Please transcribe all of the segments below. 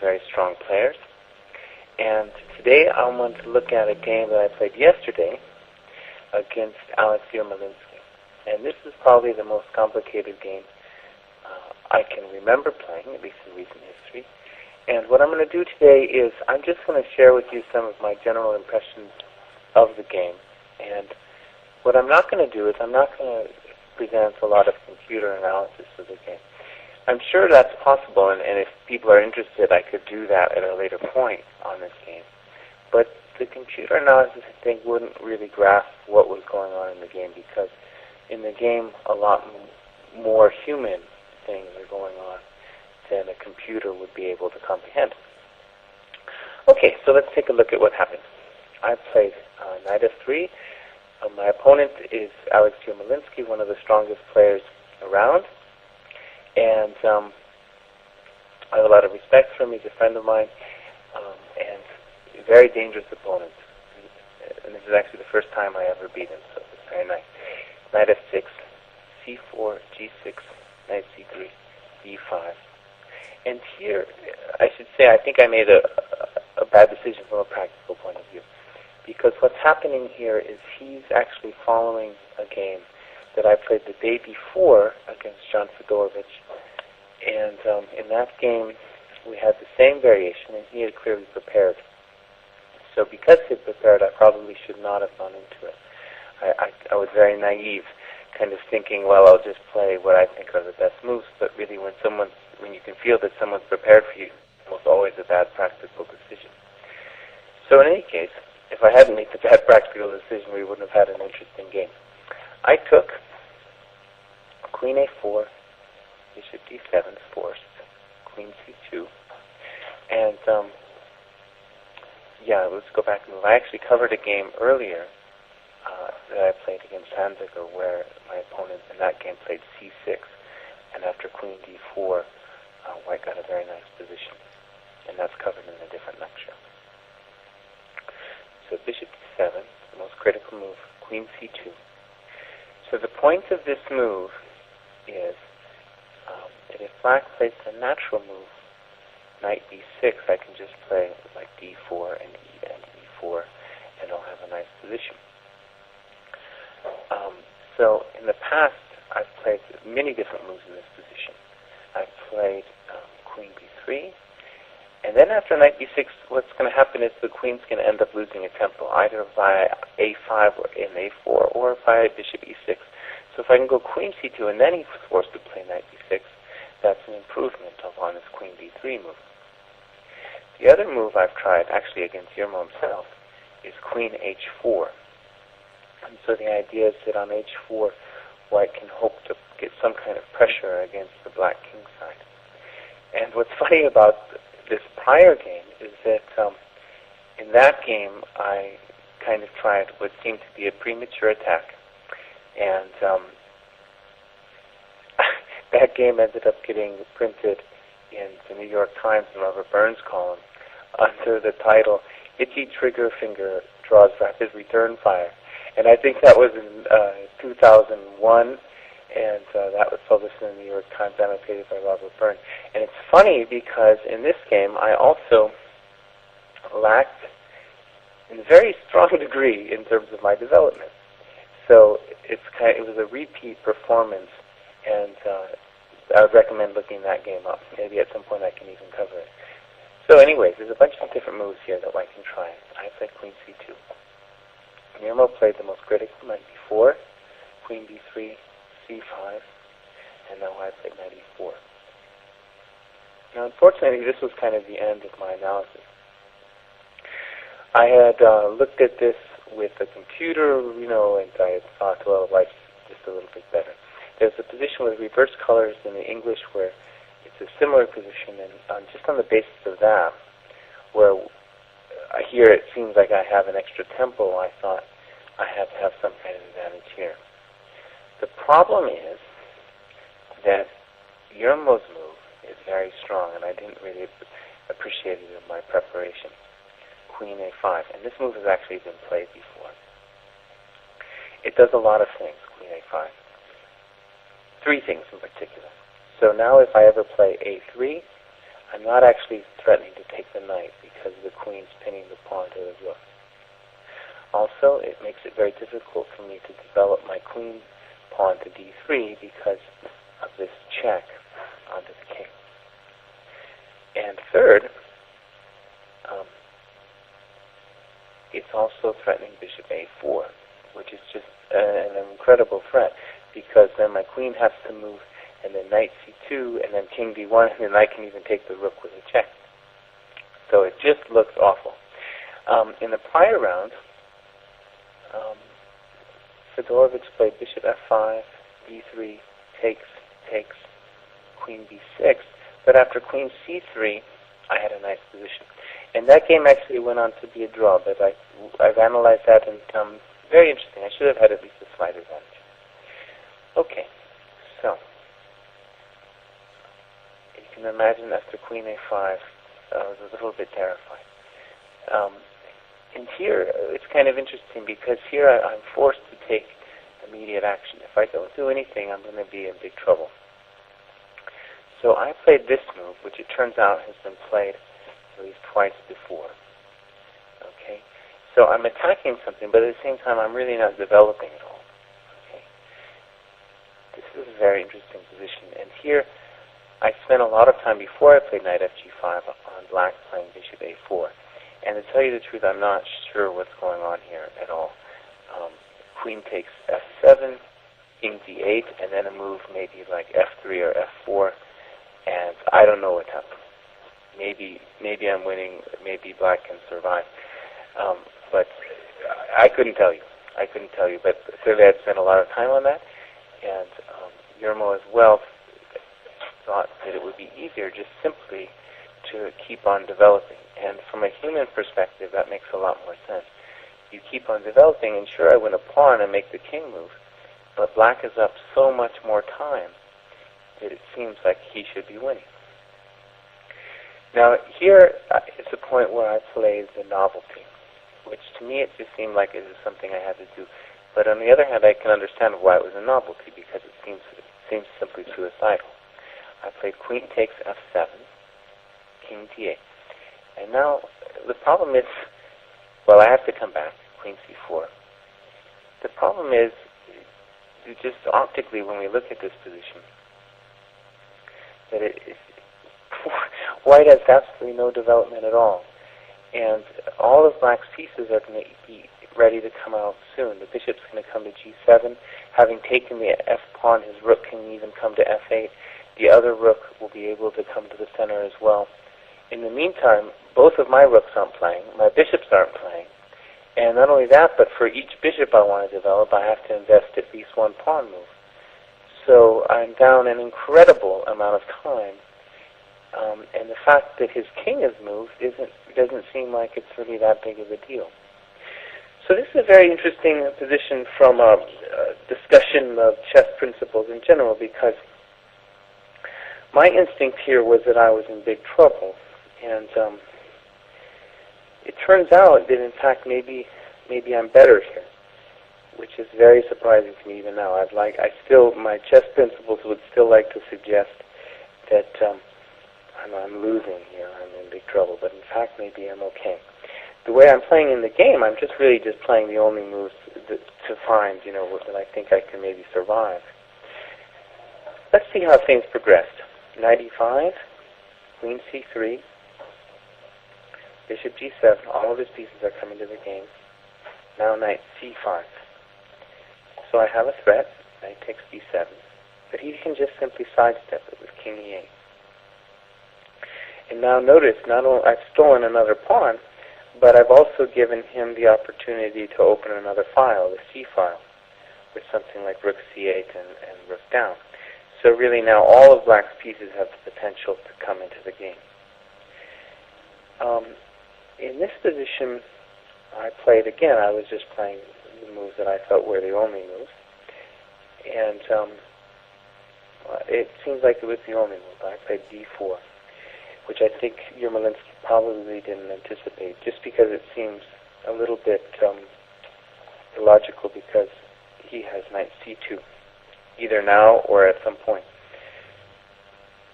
very strong players. And today I want to look at a game that I played yesterday against Yermolinsky. And this is probably the most complicated game I can remember playing, at least in recent history. And what I'm going to do today is I'm just going to share with you some of my general impressions of the game. And what I'm not going to do is I'm not going to present a lot of computer analysis of the game. I'm sure that's possible, and if people are interested, I could do that at a later point on this game. But the computer analysis, I think, wouldn't really grasp what was going on in the game, because in the game, a lot more human things are going on than a computer would be able to comprehend. Okay, so let's take a look at what happened. I played knight f3. My opponent is Yermolinsky, one of the strongest players around. And I have a lot of respect for him. He's a friend of mine, and a very dangerous opponent. And this is actually the first time I ever beat him, so it's very nice. Knight f6, c4, g6, knight c3, d5. And here, I should say, I think I made a bad decision from a practical point of view, because what's happening here is he's actually following a game that I played the day before against John Fedorovich. And in that game, we had the same variation, and he had clearly prepared. So because he had prepared, I probably should not have gone into it. I was very naive, kind of thinking, well, I'll just play what I think are the best moves, but really when you can feel that someone's prepared for you, it's almost always a bad practical decision. So in any case, if I hadn't made the bad practical decision, we wouldn't have had an interesting game. I took queen a4, bishop d7 forced, queen c2, and let's go back and move. I actually covered a game earlier that I played against Hanziger, where my opponent in that game played c6, and after queen d4, white got a very nice position, and that's covered in a different lecture. So bishop d7, the most critical move, queen c2. So the point of this move is that if black plays the natural move, knight b6, I can just play like d4 and e4, and I'll have a nice position. So in the past, I've played many different moves in this position. I've played queen b3, and then after knight b6, what's going to happen is the queen's going to end up losing a tempo, either via a5 or in a4, or via bishop e6. So if I can go queen c2, and then he's forced to play knight b6, that's an improvement upon his queen b3 move. The other move I've tried, actually against Yermo himself, is queen h4. And so the idea is that on h4, white can hope to get some kind of pressure against the black king side. And what's funny about this prior game is that in that game, I kind of tried what seemed to be a premature attack. And that game ended up getting printed in the New York Times and Robert Burns' column under the title, "Itchy Trigger Finger Draws Rapid Return Fire." And I think that was in 2001, and that was published in the New York Times, annotated by Robert Burns. And it's funny because in this game, I also lacked in a very strong degree in terms of my development. So it was a repeat performance, and I would recommend looking that game up. Maybe at some point I can even cover it. So anyways, there's a bunch of different moves here that one can try. I played queen c2. Yermo played the most critical, knight b4, queen b3, c5, and now I played knight e4. Now unfortunately, this was kind of the end of my analysis. I had looked at this with a computer, and I had thought, well, life's just a little bit better. There's a position with reverse colors in the English where it's a similar position, and just on the basis of that, where here it seems like I have an extra tempo, I thought I had to have some kind of advantage here. The problem is that Yermo's move is very strong, and I didn't really appreciate it in my preparation. Queen a5, and this move has actually been played before. It does a lot of things, queen a5. Three things in particular. So now if I ever play a3, I'm not actually threatening to take the knight because the queen's pinning the pawn to the rook. Also, it makes it very difficult for me to develop my queen pawn to d3 because of this check onto the king. And third, it's also threatening bishop a4, which is just an incredible threat, because then my queen has to move, and then knight c2, and then king d1, and then I can even take the rook with a check. So it just looks awful. In the prior round, Fedorovich played bishop f5, d3, takes, queen b6, but after queen c3, I had a nice position. And that game actually went on to be a draw, but I've analyzed that, and very interesting. I should have had at least a slight advantage. Okay, so you can imagine after queen a5, I was a little bit terrified. And here, it's kind of interesting, because here I'm forced to take immediate action. If I don't do anything, I'm going to be in big trouble. So I played this move, which it turns out has been played at least twice before. Okay, so I'm attacking something, but at the same time, I'm really not developing at all. Okay, this is a very interesting position. And here, I spent a lot of time before I played knight fg5 on black playing bishop a4. And to tell you the truth, I'm not sure what's going on here at all. Queen takes f7, king d8, and then a move maybe like f3 or f4, and I don't know what's happening. Maybe I'm winning, maybe black can survive. But I couldn't tell you. But clearly I'd spent a lot of time on that, and Yermo as well thought that it would be easier just simply to keep on developing. And from a human perspective, that makes a lot more sense. You keep on developing, and sure, I win a pawn and make the king move, but black is up so much more time that it seems like he should be winning. Now, here is the point where I play the novelty, which to me it just seemed like it was something I had to do. But on the other hand, I can understand why it was a novelty, because it seems simply suicidal. I played queen takes f7, king d8. And now the problem is, well, I have to come back, queen c4. The problem is, just optically, when we look at this position, that white has absolutely no development at all. And all of black's pieces are going to be ready to come out soon. The bishop's going to come to g7. Having taken the f-pawn, his rook can even come to f8. The other rook will be able to come to the center as well. In the meantime, both of my rooks aren't playing, my bishops aren't playing, and not only that, but for each bishop I want to develop, I have to invest at least one pawn move. So I'm down an incredible amount of time, and the fact that his king has moved doesn't seem like it's really that big of a deal. So this is a very interesting position from a discussion of chess principles in general, because my instinct here was that I was in big trouble. And it turns out that, in fact, maybe I'm better here, which is very surprising to me even now. My chess principles would still like to suggest that I'm losing here, I'm in big trouble, but in fact, maybe I'm okay. The way I'm playing in the game, I'm really just playing the only moves to find, that I think I can maybe survive. Let's see how things progressed. Knight e5, queen c3, bishop g7, all of his pieces are coming to the game. Now knight c5. So I have a threat, knight takes d7, but he can just simply sidestep it with king e8. And now notice, not only I've stolen another pawn, but I've also given him the opportunity to open another file, the c file, with something like rook c8 and rook down. So really now all of black's pieces have the potential to come into the game. In this position, I played again. I was just playing the moves that I felt were the only moves. And it seems like it was the only move. I played d4, which I think Yermolinsky probably didn't anticipate, just because it seems a little bit illogical, because he has knight c2, either now or at some point.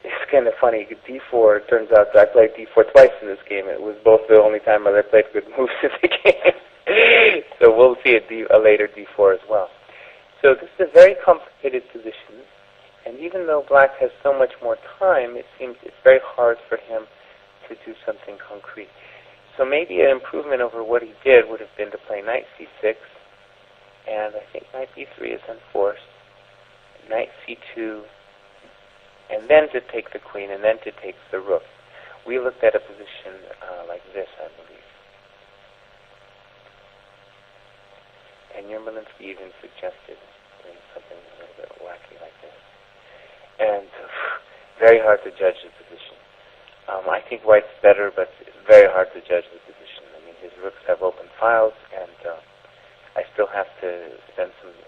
It's kind of funny. D4 turns out that I played D4 twice in this game. It was both the only time I played good moves in the game. So we'll see a later D4 as well. So this is a very complicated position, and even though Black has so much more time, it seems it's very hard for him to do something concrete. So maybe an improvement over what he did would have been to play Knight C6, and I think Knight B3 is enforced, Knight C2, and then to take the Queen, and then to take the Rook. We looked at a position like this, I believe. And Yermolinsky even suggested something a little bit wacky like this. And very hard to judge the position. I think White's better, but it's very hard to judge the position. I mean, his rooks have open files, and I still have to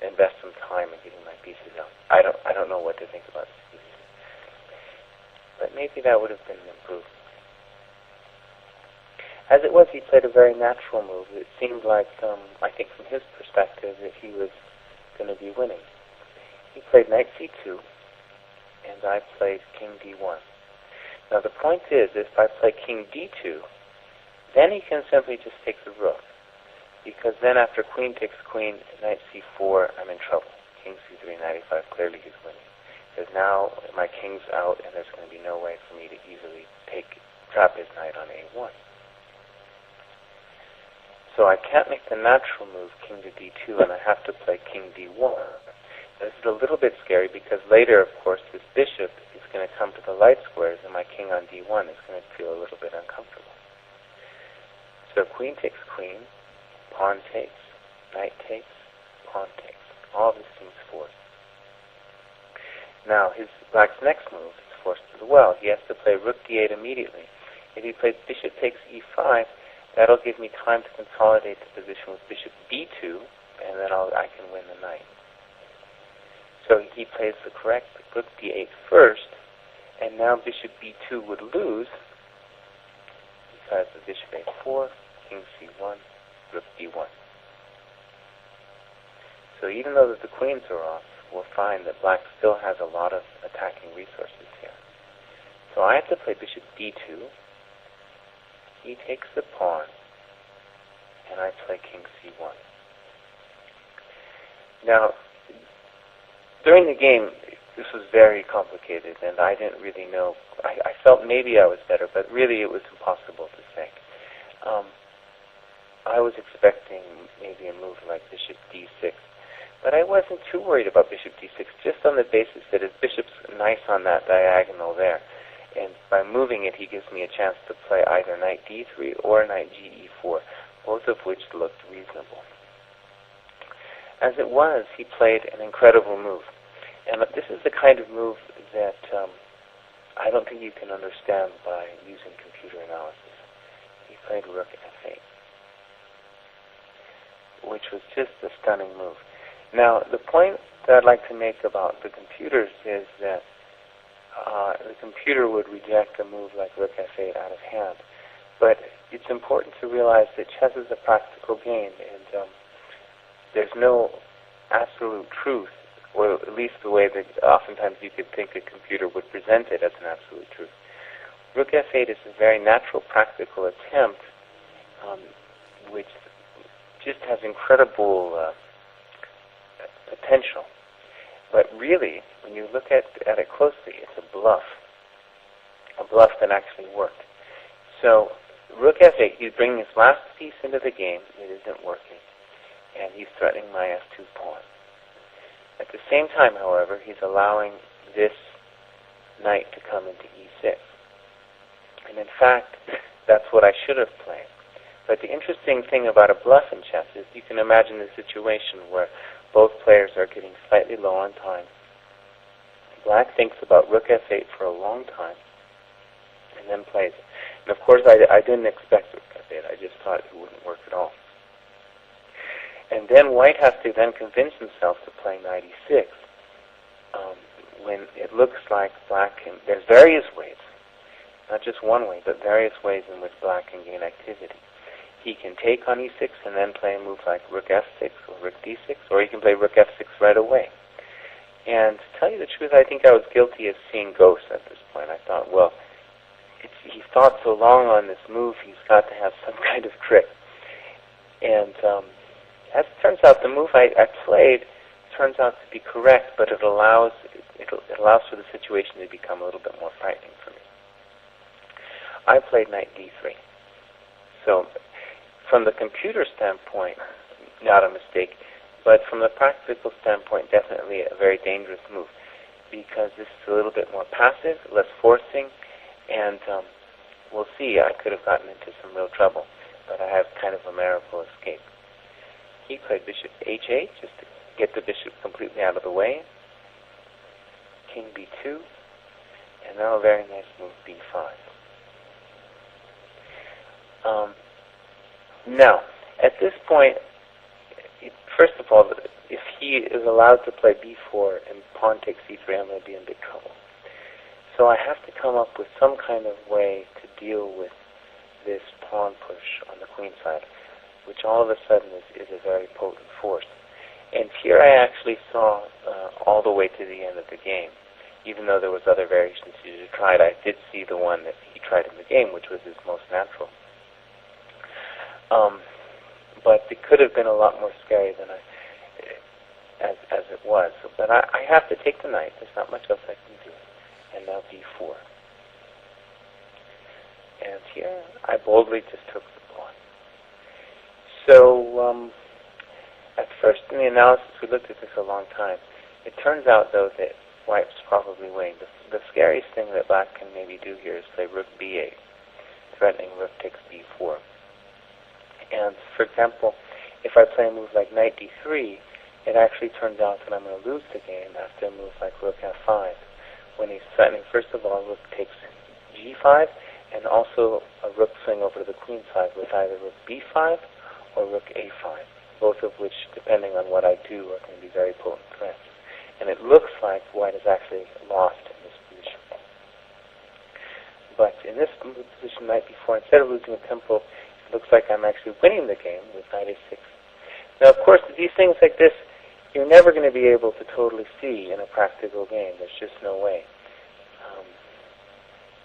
invest some time in getting my pieces out. I don't know what to think about this piece. But maybe that would have been improved. As it was, he played a very natural move. It seemed like, I think from his perspective, that he was going to be winning. He played Knight C2, and I played King D1. Now the point is, if I play King D2, then he can simply just take the Rook, because then after Queen takes Queen, Knight C4, I'm in trouble. King C3, Knight A5, clearly he's winning. Because now my King's out, and there's going to be no way for me to easily trap his Knight on A1. So I can't make the natural move, King to D2, and I have to play King D1. This is a little bit scary because later, of course, this bishop is going to come to the light squares, and my King on D1 is going to feel a little bit uncomfortable. So Queen takes Queen, Pawn takes, Knight takes, Pawn takes. All this seems forced. Now, Black's next move is forced as well. He has to play Rook D8 immediately. If he plays Bishop takes E5, that'll give me time to consolidate the position with Bishop B2, and then I can win the Knight. So he plays the correct Rook D8 first, and now Bishop B2 would lose because of Bishop A4, King C1, Rook D1. So even though the queens are off, we'll find that Black still has a lot of attacking resources here. So I have to play Bishop D2. He takes the pawn, and I play King C1. Now, during the game, this was very complicated, and I didn't really know. I felt maybe I was better, but really it was impossible to say. I was expecting maybe a move like Bishop D6, but I wasn't too worried about Bishop D6, just on the basis that his bishop's nice on that diagonal there. And by moving it, he gives me a chance to play either Knight D3 or Knight Ge4, both of which looked reasonable. As it was, he played an incredible move. And this is the kind of move that I don't think you can understand by using computer analysis. He played Rook F8, which was just a stunning move. Now, the point that I'd like to make about the computers is that the computer would reject a move like Rook F8 out of hand. But it's important to realize that chess is a practical game, and there's no absolute truth, or at least the way that oftentimes you could think a computer would present it as an absolute truth. Rook F8 is a very natural, practical attempt, which just has incredible potential. But really, when you look at it closely, it's a bluff that actually worked. So Rook F8, he's bringing his last piece into the game. It isn't working, and he's threatening my F2 pawn. At the same time, however, he's allowing this knight to come into E6. And in fact, that's what I should have played. But the interesting thing about a bluff in chess is you can imagine a situation where both players are getting slightly low on time. Black thinks about Rook F8 for a long time, and then plays it. And of course, I didn't expect Rook F8. I just thought it wouldn't work at all. And then White has to then convince himself to play Knight E6. When it looks like Black can, there's various ways, not just one way, but various ways in which Black can gain activity. He can take on E6 and then play a move like Rook F6 or Rook D6, or he can play Rook F6 right away. And to tell you the truth, I think I was guilty of seeing ghosts at this point. I thought, well, he's thought so long on this move, he's got to have some kind of trick. And as it turns out, the move I played turns out to be correct, but it allows for the situation to become a little bit more frightening for me. I played knight d3. So from the computer standpoint, not a mistake, but from the practical standpoint, definitely a very dangerous move, because this is a little bit more passive, less forcing, and we'll see, I could have gotten into some real trouble, but I have kind of a miracle escape. He played bishop h8 just to get the bishop completely out of the way. King b2, and now a very nice move, b5. Now, at this point, first of all, if he is allowed to play b4 and pawn takes c3, I'm going to be in big trouble. So I have to come up with some kind of way to deal with this pawn push on the queen side, which all of a sudden is a very potent force. And here I actually saw all the way to the end of the game. Even though there was other variations he tried, I did see the one that he tried in the game, which was his most natural. But it could have been a lot more scary than as it was. But I have to take the knight. There's not much else I can do. And now b4. And here I boldly just took the pawn. So at first in the analysis we looked at this a long time. It turns out though that white's probably winning. The scariest thing that black can maybe do here is play rook b8, threatening rook takes b4. And for example, if I play a move like knight d3, it actually turns out that I'm going to lose the game after a move like rook f5, when he's threatening, first of all, rook takes g5, and also a rook swing over to the queen side with either rook b5 or rook a5, both of which, depending on what I do, are going to be very potent threats. And it looks like white has actually lost in this position. But in this position, knight b4, instead of losing a tempo, it looks like I'm actually winning the game with knight a6. Now, of course, these things like this, you're never going to be able to totally see in a practical game. There's just no way.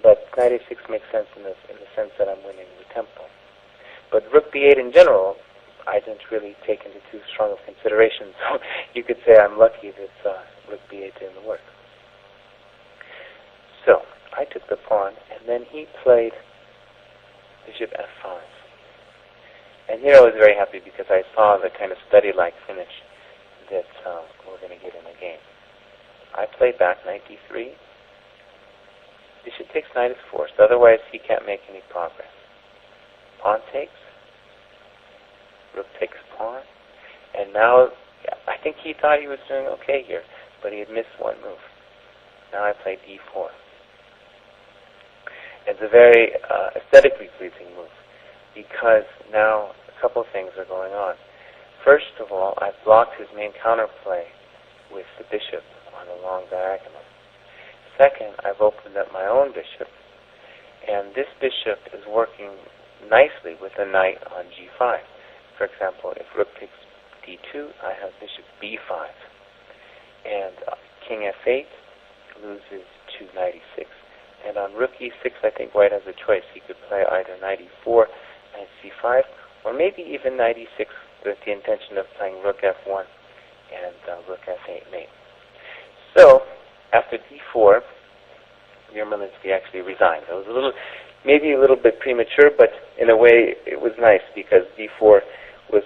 But knight a6 makes sense in the sense that I'm winning the tempo. But rook b8 in general, I didn't really take into too strong of consideration. So you could say I'm lucky that rook b8 didn't work. So I took the pawn, and then he played bishop f5. And here I was very happy because I saw the kind of study-like finish that we're going to get in the game. I played back knight d3. Bishop takes knight is forced, otherwise he can't make any progress. Pawn takes. Rook takes pawn. And now, I think he thought he was doing okay here, but he had missed one move. Now I play d4. It's a very aesthetically pleasing move, because now a couple of things are going on. First of all, I've blocked his main counterplay with the bishop on a long diagonal. Second, I've opened up my own bishop, and this bishop is working nicely with the knight on g5. For example, if rook takes d2, I have bishop b5. And king f8 loses to knight e6. And on rook e6, I think white has a choice. He could play either knight e4, knight c5, or maybe even knight e6 with the intention of playing rook f1 and rook f8 mate. So, after d4, Yermolinsky actually resigned. It was maybe a little bit premature, but in a way it was nice, because d4 was,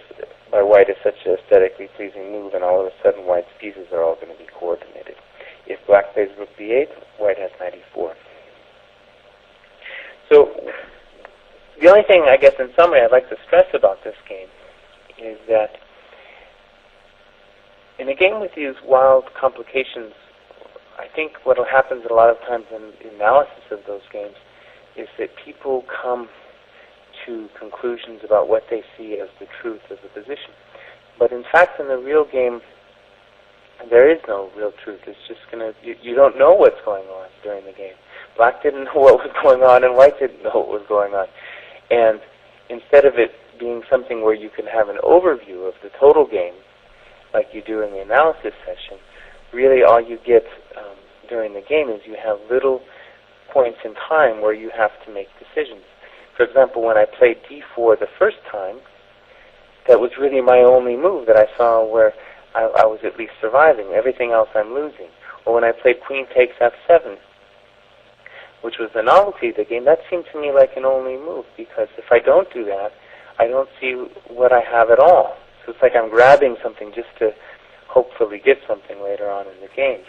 by white, is such an aesthetically pleasing move, and all of a sudden white's pieces are all going to be coordinated. If black plays rook b8, white has knight e4. So, the only thing, I guess, in summary, I'd like to stress about this game is that in a game with these wild complications, I think what happens a lot of times in the analysis of those games is that people come to conclusions about what they see as the truth of the position. But in fact, in the real game, there is no real truth. It's just you don't know what's going on during the game. Black didn't know what was going on, and white didn't know what was going on. And instead of it being something where you can have an overview of the total game, like you do in the analysis session, really all you get during the game is you have little points in time where you have to make decisions. For example, when I played d4 the first time, that was really my only move that I saw where I was at least surviving. Everything else I'm losing. Or when I played queen takes f7, which was the novelty of the game, that seemed to me like an only move, because if I don't do that, I don't see what I have at all. So it's like I'm grabbing something just to hopefully get something later on in the game.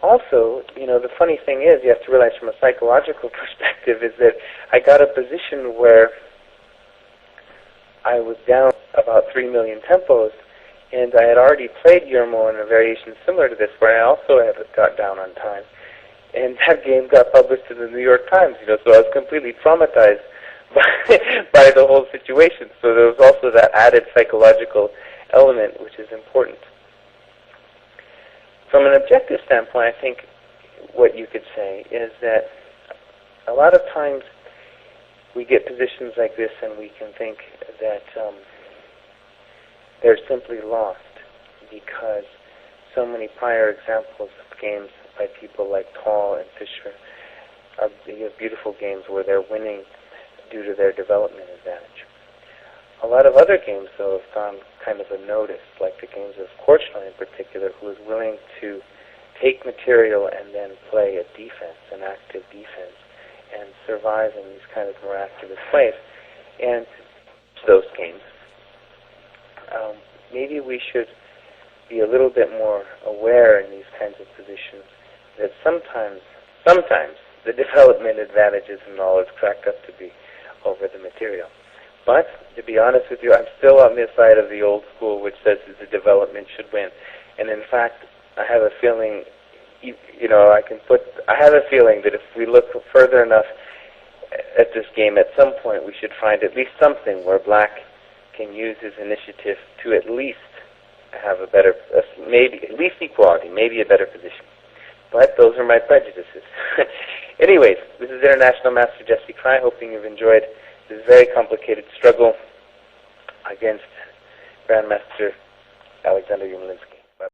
Also, the funny thing is, you have to realize from a psychological perspective, is that I got a position where I was down about 3 million tempos, and I had already played Yermo in a variation similar to this, where I also had got down on time. And that game got published in the New York Times, so I was completely traumatized by the whole situation. So there was also that added psychological element, which is important. From an objective standpoint, I think what you could say is that a lot of times we get positions like this and we can think that they're simply lost because so many prior examples of games by people like Tall and Fisher are beautiful games where they're winning due to their development advantage. A lot of other games, though, have gone kind of unnoticed, like the games of Korchnoi in particular, who is willing to take material and then play a defense, an active defense, and survive in these kind of miraculous ways. And those games, maybe we should be a little bit more aware in these kinds of positions that sometimes the development advantage isn't all it's cracked up to be over the material. But, to be honest with you, I'm still on this side of the old school which says that the development should win. And in fact, I have a feeling, I have a feeling that if we look further enough at this game, at some point we should find at least something where black can use his initiative to at least have a better, maybe at least equality, maybe a better position. But those are my prejudices. Anyways, this is International Master Jesse Kraai, hoping you've enjoyed this very complicated struggle against Grandmaster Alexander Yermolinsky.